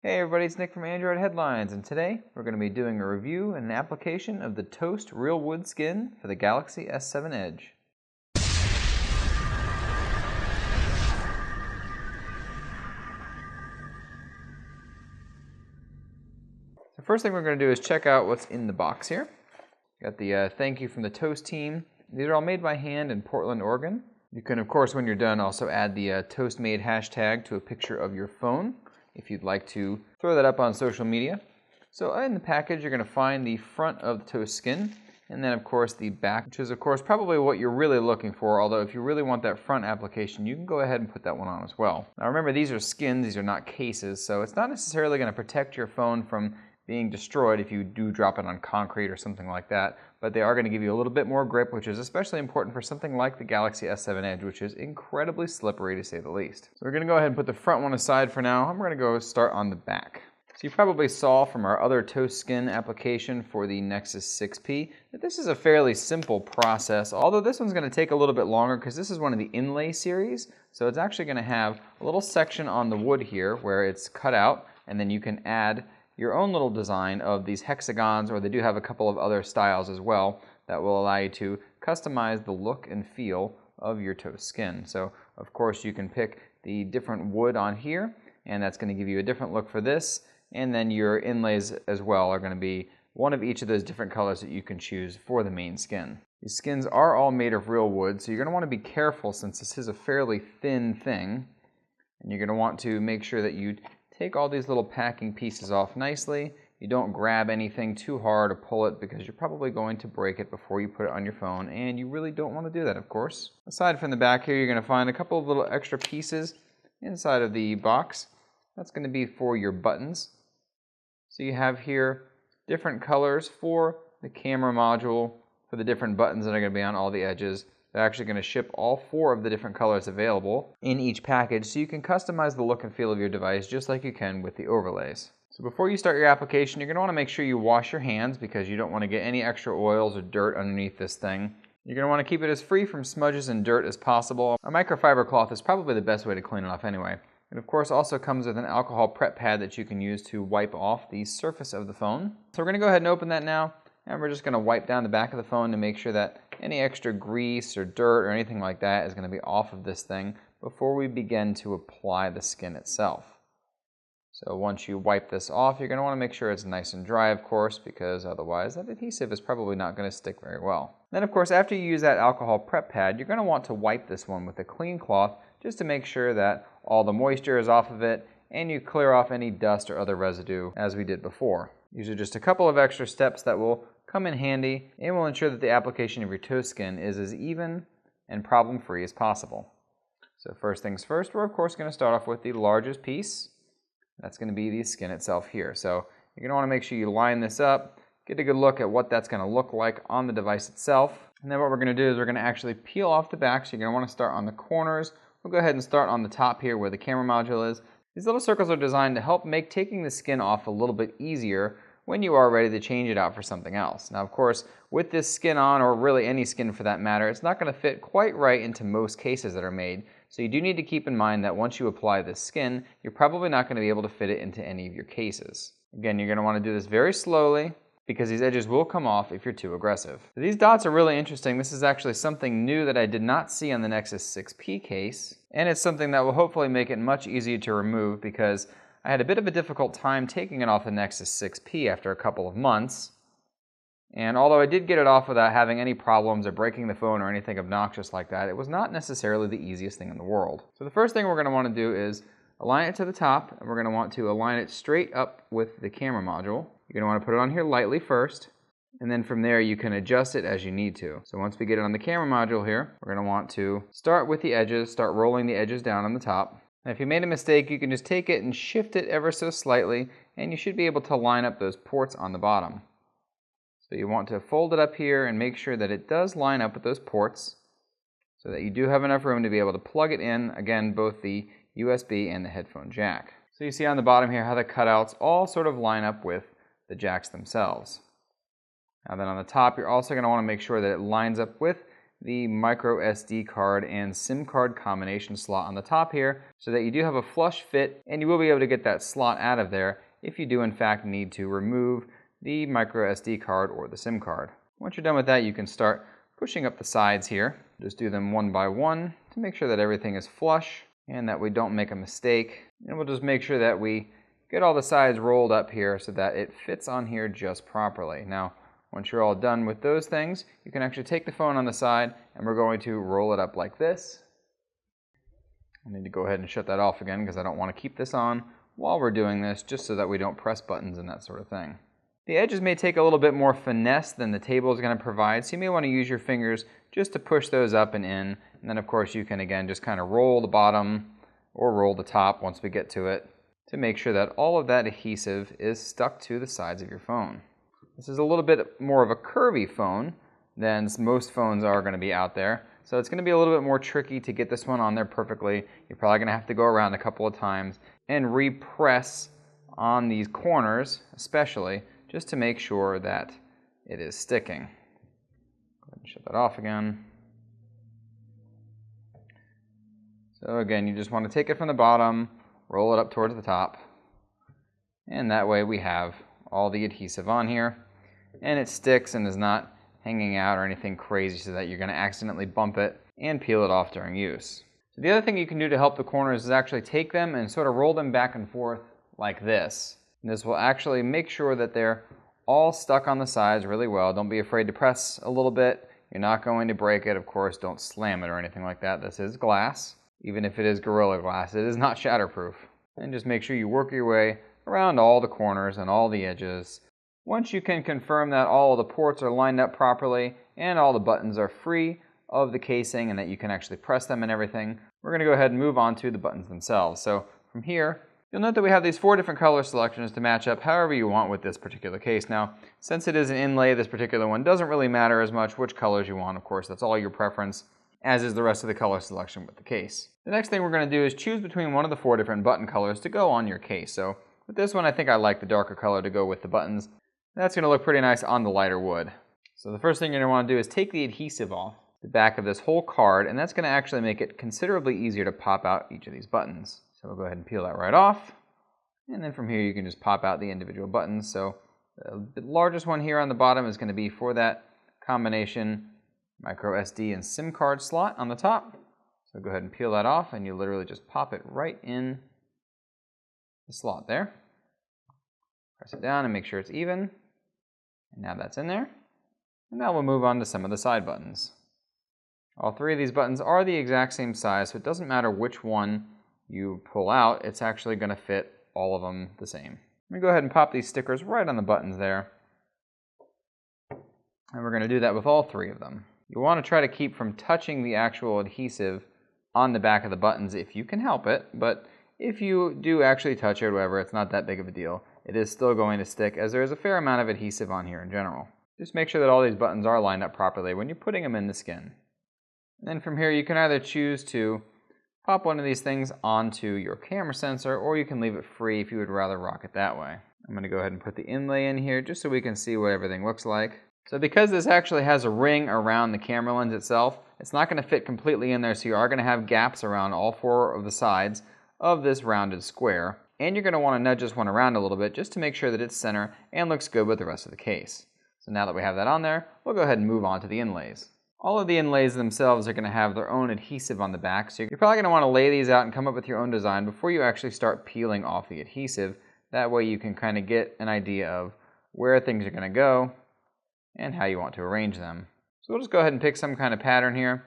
Hey everybody, it's Nick from Android Headlines, and today we're going to be doing a review and an application of the Toast Real Wood skin for the Galaxy S7 Edge. The first thing we're going to do is check out what's in the box here. Got the thank you from the Toast team. These are all made by hand in Portland, Oregon. You can, of course, when you're done, also add the Toast Made hashtag to a picture of your phone if you'd like to throw that up on social media. So in the package, you're going to find the front of the Toast skin, and then of course the back, which is of course probably what you're really looking for, although if you really want that front application, you can go ahead and put that one on as well. Now remember, these are skins, these are not cases, so it's not necessarily going to protect your phone from being destroyed if you do drop it on concrete or something like that, but they are going to give you a little bit more grip, which is especially important for something like the Galaxy S7 Edge, which is incredibly slippery to say the least. So we're going to go ahead and put the front one aside for now, and we're going to go start on the back. So you probably saw from our other Toast skin application for the Nexus 6P that this is a fairly simple process, although this one's going to take a little bit longer because this is one of the Inlay series, so it's actually going to have a little section on the wood here where it's cut out, and then you can add your own little design of these hexagons, or they do have a couple of other styles as well that will allow you to customize the look and feel of your Toast skin. So of course you can pick the different wood on here, and that's going to give you a different look for this, and then your inlays as well are going to be one of each of those different colors that you can choose for the main skin. These skins are all made of real wood, so you're going to want to be careful since this is a fairly thin thing, and you're going to want to make sure that you take all these little packing pieces off nicely. You don't grab anything too hard or pull it because you're probably going to break it before you put it on your phone, and you really don't want to do that, of course. Aside from the back here, you're going to find a couple of little extra pieces inside of the box. That's going to be for your buttons. So you have here different colors for the camera module, for the different buttons that are going to be on all the edges. They're actually going to ship all 4 of the different colors available in each package, so you can customize the look and feel of your device just like you can with the overlays. So before you start your application, you're going to want to make sure you wash your hands because you don't want to get any extra oils or dirt underneath this thing. You're going to want to keep it as free from smudges and dirt as possible. A microfiber cloth is probably the best way to clean it off anyway. It of course also comes with an alcohol prep pad that you can use to wipe off the surface of the phone. So we're going to go ahead and open that now. And we're just going to wipe down the back of the phone to make sure that any extra grease or dirt or anything like that is going to be off of this thing before we begin to apply the skin itself. So once you wipe this off, you're going to want to make sure it's nice and dry, of course, because otherwise that adhesive is probably not going to stick very well. Then of course, after you use that alcohol prep pad, you're going to want to wipe this one with a clean cloth just to make sure that all the moisture is off of it and you clear off any dust or other residue as we did before. These are just a couple of extra steps that will come in handy and will ensure that the application of your Toast skin is as even and problem-free as possible. So first things first, we're of course going to start off with the largest piece. That's going to be the skin itself here. So you're going to want to make sure you line this up, get a good look at what that's going to look like on the device itself. And then what we're going to do is we're going to actually peel off the back. So you're going to want to start on the corners. We'll go ahead and start on the top here where the camera module is. These little circles are designed to help make taking the skin off a little bit easier when you are ready to change it out for something else. Now of course, with this skin on, or really any skin for that matter, it's not going to fit quite right into most cases that are made. So you do need to keep in mind that once you apply this skin, you're probably not going to be able to fit it into any of your cases. Again, you're going to want to do this very slowly because these edges will come off if you're too aggressive. These dots are really interesting. This is actually something new that I did not see on the Nexus 6P case, and it's something that will hopefully make it much easier to remove because I had a bit of a difficult time taking it off the Nexus 6P after a couple of months. And although I did get it off without having any problems or breaking the phone or anything obnoxious like that, it was not necessarily the easiest thing in the world. So the first thing we're going to want to do is align it to the top, and we're going to want to align it straight up with the camera module. You're going to want to put it on here lightly first, and then from there you can adjust it as you need to. So once we get it on the camera module here, we're going to want to start with the edges, start rolling the edges down on the top. Now if you made a mistake, you can just take it and shift it ever so slightly, and you should be able to line up those ports on the bottom. So you want to fold it up here and make sure that it does line up with those ports so that you do have enough room to be able to plug it in, again, both the USB and the headphone jack. So you see on the bottom here how the cutouts all sort of line up with the jacks themselves. Now then on the top, you're also going to want to make sure that it lines up with the micro SD card and SIM card combination slot on the top here so that you do have a flush fit, and you will be able to get that slot out of there if you do in fact need to remove the micro SD card or the SIM card. Once you're done with that, you can start pushing up the sides here. Just do them one by one to make sure that everything is flush and that we don't make a mistake. And we'll just make sure that we get all the sides rolled up here so that it fits on here just properly. Now, once you're all done with those things, you can actually take the phone on the side and we're going to roll it up like this. I need to go ahead and shut that off again because I don't want to keep this on while we're doing this, just so that we don't press buttons and that sort of thing. The edges may take a little bit more finesse than the table is going to provide, so you may want to use your fingers just to push those up and in. And then of course you can again just kind of roll the bottom or roll the top once we get to it to make sure that all of that adhesive is stuck to the sides of your phone. This is a little bit more of a curvy phone than most phones are going to be out there. So it's going to be a little bit more tricky to get this one on there perfectly. You're probably going to have to go around a couple of times and repress on these corners especially, just to make sure that it is sticking. Go ahead and shut that off again. So again, you just want to take it from the bottom, roll it up towards the top, and that way we have all the adhesive on here, and it sticks and is not hanging out or anything crazy so that you're going to accidentally bump it and peel it off during use. So the other thing you can do to help the corners is actually take them and sort of roll them back and forth like this. And this will actually make sure that they're all stuck on the sides really well. Don't be afraid to press a little bit. You're not going to break it. Of course, don't slam it or anything like that. This is glass. Even if it is Gorilla Glass, it is not shatterproof. And just make sure you work your way around all the corners and all the edges. Once you can confirm that all of the ports are lined up properly and all the buttons are free of the casing and that you can actually press them and everything, we're going to go ahead and move on to the buttons themselves. So from here, you'll note that we have these 4 different color selections to match up however you want with this particular case. Now, since it is an inlay, this particular one doesn't really matter as much which colors you want. Of course, that's all your preference, as is the rest of the color selection with the case. The next thing we're going to do is choose between one of the 4 different button colors to go on your case. So with this one, I think I like the darker color to go with the buttons. That's going to look pretty nice on the lighter wood. So the first thing you're going to want to do is take the adhesive off the back of this whole card, and that's going to actually make it considerably easier to pop out each of these buttons. So we'll go ahead and peel that right off. And then from here you can just pop out the individual buttons. So the largest one here on the bottom is going to be for that combination micro SD and SIM card slot on the top. So go ahead and peel that off and you literally just pop it right in the slot there. Press it down and make sure it's even. And now that's in there. And now we'll move on to some of the side buttons. All 3 of these buttons are the exact same size, so it doesn't matter which one you pull out, it's actually going to fit all of them the same. Let me go ahead and pop these stickers right on the buttons there. And we're going to do that with all 3 of them. You want to try to keep from touching the actual adhesive on the back of the buttons if you can help it, but if you do actually touch it or whatever, it's not that big of a deal. It is still going to stick, as there is a fair amount of adhesive on here in general. Just make sure that all these buttons are lined up properly when you're putting them in the skin. And then from here you can either choose to pop one of these things onto your camera sensor, or you can leave it free if you would rather rock it that way. I'm going to go ahead and put the inlay in here just so we can see what everything looks like. So because this actually has a ring around the camera lens itself, it's not going to fit completely in there, so you are going to have gaps around all 4 of the sides of this rounded square. And you're going to want to nudge this one around a little bit just to make sure that it's center and looks good with the rest of the case. So now that we have that on there, we'll go ahead and move on to the inlays. All of the inlays themselves are going to have their own adhesive on the back, so you're probably going to want to lay these out and come up with your own design before you actually start peeling off the adhesive. That way you can kind of get an idea of where things are going to go and how you want to arrange them. So we'll just go ahead and pick some kind of pattern here.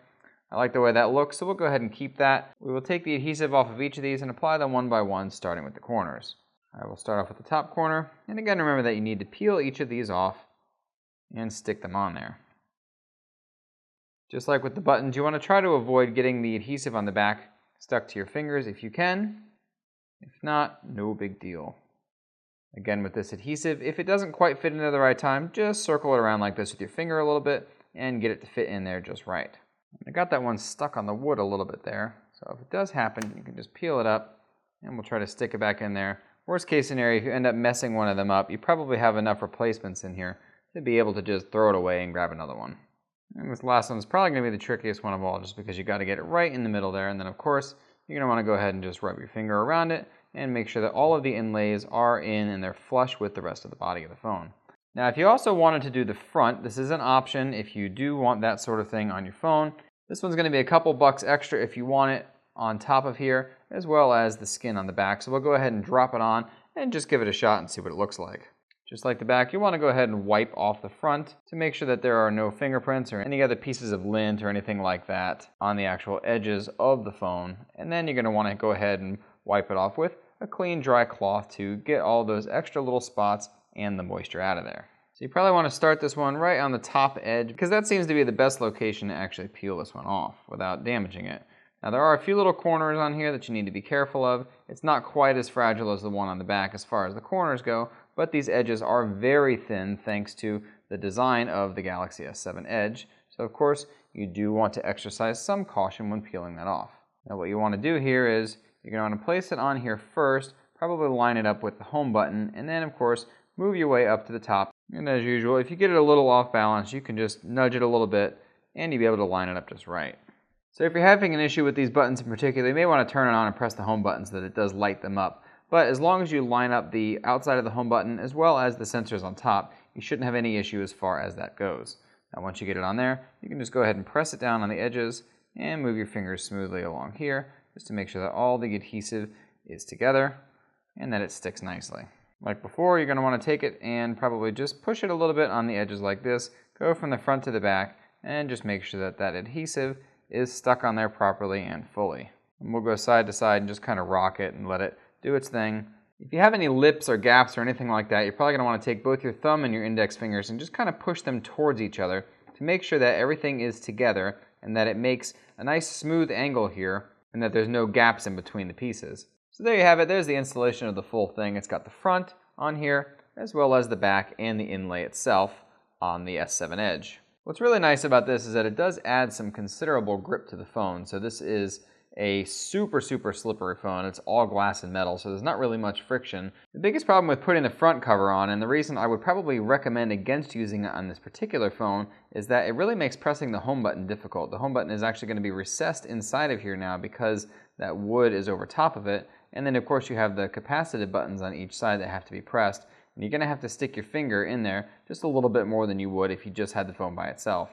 I like the way that looks, so we'll go ahead and keep that. We will take the adhesive off of each of these and apply them one by one, starting with the corners. I will start off with the top corner, and again remember that you need to peel each of these off and stick them on there. Just like with the buttons, you want to try to avoid getting the adhesive on the back stuck to your fingers if you can. If not, no big deal. Again, with this adhesive, if it doesn't quite fit into the right time, just circle it around like this with your finger a little bit and get it to fit in there just right. I got that one stuck on the wood a little bit there, so if it does happen, you can just peel it up and we'll try to stick it back in there. Worst case scenario, if you end up messing one of them up, you probably have enough replacements in here to be able to just throw it away and grab another one. And this last one is probably going to be the trickiest one of all, just because you got to get it right in the middle there. And then of course, you're going to want to go ahead and just rub your finger around it and make sure that all of the inlays are in and they're flush with the rest of the body of the phone. Now, if you also wanted to do the front, this is an option if you do want that sort of thing on your phone. This one's going to be a couple bucks extra if you want it on top of here, as well as the skin on the back. So we'll go ahead and drop it on and just give it a shot and see what it looks like. Just like the back, you want to go ahead and wipe off the front to make sure that there are no fingerprints or any other pieces of lint or anything like that on the actual edges of the phone. And then you're going to want to go ahead and wipe it off with a clean, dry cloth to get all those extra little spots and the moisture out of there. So you probably want to start this one right on the top edge, because that seems to be the best location to actually peel this one off without damaging it. Now there are a few little corners on here that you need to be careful of. It's not quite as fragile as the one on the back as far as the corners go, but these edges are very thin thanks to the design of the Galaxy S7 Edge. So of course, you do want to exercise some caution when peeling that off. Now what you want to do here is, you're going to want to place it on here first, probably line it up with the home button, and then of course, move your way up to the top. And as usual, if you get it a little off balance, you can just nudge it a little bit, and you'll be able to line it up just right. So if you're having an issue with these buttons in particular, you may want to turn it on and press the home button so that it does light them up. But as long as you line up the outside of the home button as well as the sensors on top, you shouldn't have any issue as far as that goes. Now once you get it on there, you can just go ahead and press it down on the edges and move your fingers smoothly along here just to make sure that all the adhesive is together and that it sticks nicely. Like before, you're going to want to take it and probably just push it a little bit on the edges like this, go from the front to the back, and just make sure that that adhesive is stuck on there properly and fully. And we'll go side to side and just kind of rock it and let it do its thing. If you have any lips or gaps or anything like that, you're probably going to want to take both your thumb and your index fingers and just kind of push them towards each other to make sure that everything is together and that it makes a nice smooth angle here and that there's no gaps in between the pieces. So there you have it. There's the installation of the full thing. It's got the front on here as well as the back and the inlay itself on the S7 Edge. What's really nice about this is that it does add some considerable grip to the phone. So this is a super slippery phone. It's all glass and metal, so there's not really much friction. The biggest problem with putting the front cover on, and the reason I would probably recommend against using it on this particular phone, is that it really makes pressing the home button difficult. The home button is actually going to be recessed inside of here now because that wood is over top of it. And then of course you have the capacitive buttons on each side that have to be pressed. And you're going to have to stick your finger in there just a little bit more than you would if you just had the phone by itself.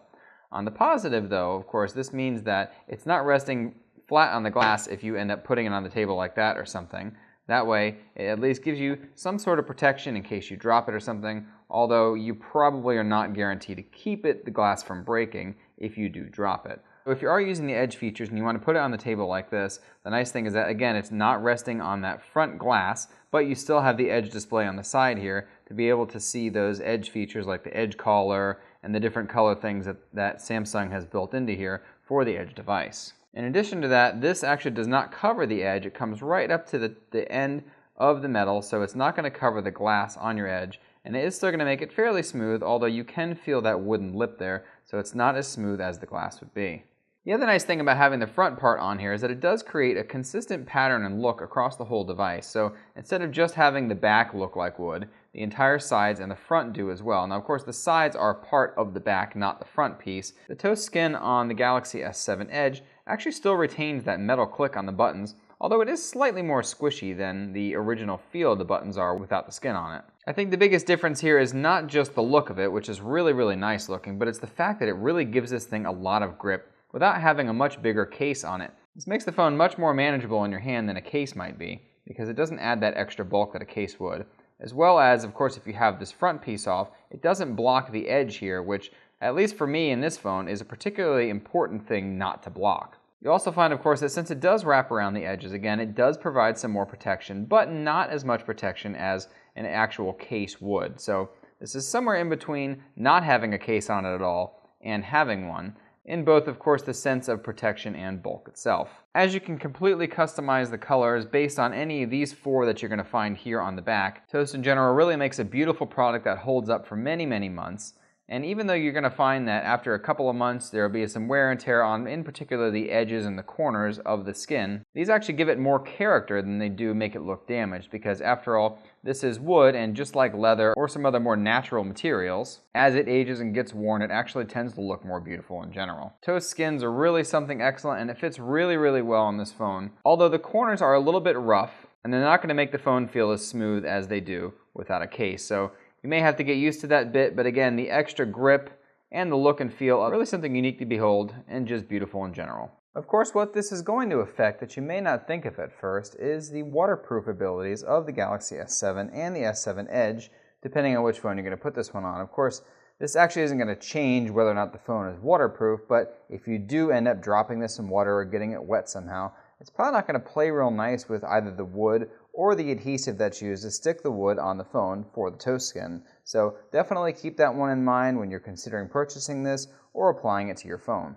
On the positive though, of course, this means that it's not resting flat on the glass if you end up putting it on the table like that or something. That way, it at least gives you some sort of protection in case you drop it or something, although you probably are not guaranteed to keep the glass from breaking if you do drop it. So if you are using the edge features and you want to put it on the table like this, the nice thing is that, again, it's not resting on that front glass, but you still have the edge display on the side here to be able to see those edge features like the edge collar and the different color things that Samsung has built into here for the edge device. In addition to that, this actually does not cover the edge. It comes right up to the end of the metal, so it's not going to cover the glass on your edge, and it is still going to make it fairly smooth, although you can feel that wooden lip there, so it's not as smooth as the glass would be. The other nice thing about having the front part on here is that it does create a consistent pattern and look across the whole device. So instead of just having the back look like wood, the entire sides and the front do as well. Now of course the sides are part of the back, not the front piece. The toast skin on the Galaxy S7 Edge actually still retains that metal click on the buttons, although it is slightly more squishy than the original feel the buttons are without the skin on it. I think the biggest difference here is not just the look of it, which is really nice looking, but it's the fact that it really gives this thing a lot of grip without having a much bigger case on it. This makes the phone much more manageable in your hand than a case might be, because it doesn't add that extra bulk that a case would. As well as, of course, if you have this front piece off, it doesn't block the edge here, which, at least for me in this phone, is a particularly important thing not to block. You also find, of course, that since it does wrap around the edges, again, it does provide some more protection, but not as much protection as an actual case would. So this is somewhere in between not having a case on it at all and having one, in both, of course, the sense of protection and bulk itself. As you can completely customize the colors based on any of these four that you're going to find here on the back, Toast in general really makes a beautiful product that holds up for many months. And even though you're going to find that after a couple of months there will be some wear and tear on, in particular, the edges and the corners of the skin, these actually give it more character than they do make it look damaged, because after all, this is wood, and just like leather or some other more natural materials, as it ages and gets worn, it actually tends to look more beautiful in general. Toast skins are really something excellent, and it fits really, really well on this phone, although the corners are a little bit rough, and they're not going to make the phone feel as smooth as they do without a case. So you may have to get used to that bit, but again, the extra grip and the look and feel are really something unique to behold and just beautiful in general. Of course, what this is going to affect that you may not think of at first is the waterproof abilities of the Galaxy S7 and the S7 Edge, depending on which phone you're going to put this one on. Of course, this actually isn't going to change whether or not the phone is waterproof, but if you do end up dropping this in water or getting it wet somehow, it's probably not going to play real nice with either the wood or the adhesive that's used to stick the wood on the phone for the toast skin. So definitely keep that one in mind when you're considering purchasing this or applying it to your phone.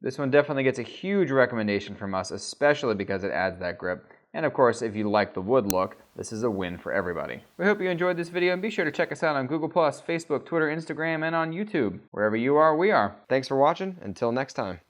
This one definitely gets a huge recommendation from us, especially because it adds that grip. And of course, if you like the wood look, this is a win for everybody. We hope you enjoyed this video, and be sure to check us out on Google+, Facebook, Twitter, Instagram, and on YouTube. Wherever you are, we are. Thanks for watching. Until next time.